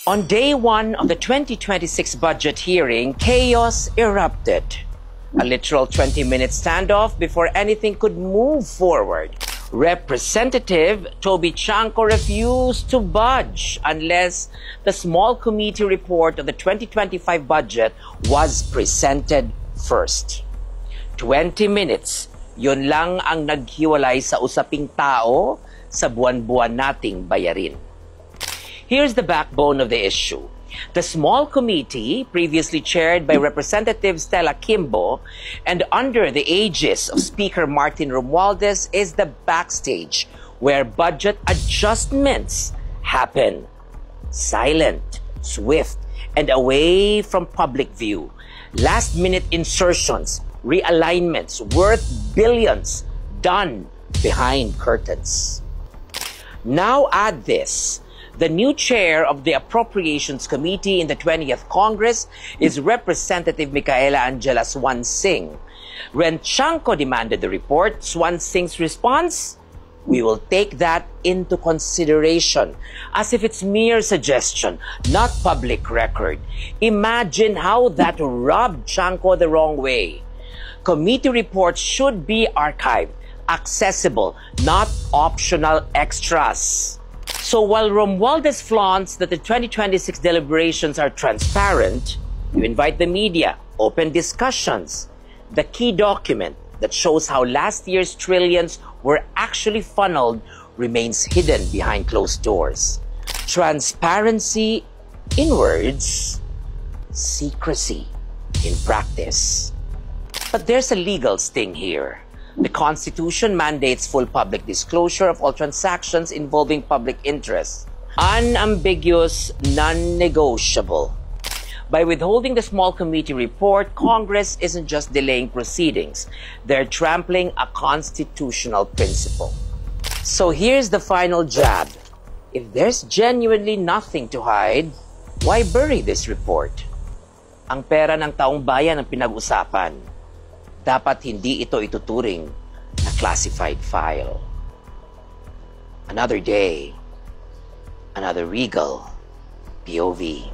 On day one of the 2026 budget hearing, chaos erupted. A literal 20-minute standoff before anything could move forward. Representative Toby Chanco refused to budge unless the small committee report of the 2025 budget was presented first. 20 minutes, yun lang ang naghiwalay sa usaping tao sa buwan-buwan nating bayarin. Here's the backbone of the issue. The small committee, previously chaired by Representative Stella Kimbo and under the aegis of Speaker Martin Romualdez, is the backstage where budget adjustments happen. Silent, swift, and away from public view. Last-minute insertions, realignments worth billions done behind curtains. Now add this. The new chair of the Appropriations Committee in the 20th Congress is Representative Micaela Angela Swansing. When Chanco demanded the report, Swansing's response? We will take that into consideration, as if it's mere suggestion, not public record. Imagine how that rubbed Chanco the wrong way. Committee reports should be archived, accessible, not optional extras. So while Romualdez flaunts that the 2026 deliberations are transparent, you invite the media, open discussions. The key document that shows how last year's trillions were actually funneled remains hidden behind closed doors. Transparency in words, secrecy in practice. But there's a legal sting here. The Constitution mandates full public disclosure of all transactions involving public interest. Unambiguous, non-negotiable. By withholding the small committee report, Congress isn't just delaying proceedings. They're trampling a constitutional principle. So here's the final jab. If there's genuinely nothing to hide, why bury this report? Ang pera ng taong bayan ang pinag-usapan. Dapat hindi ito ituturing na classified file. Another day, another regal POV.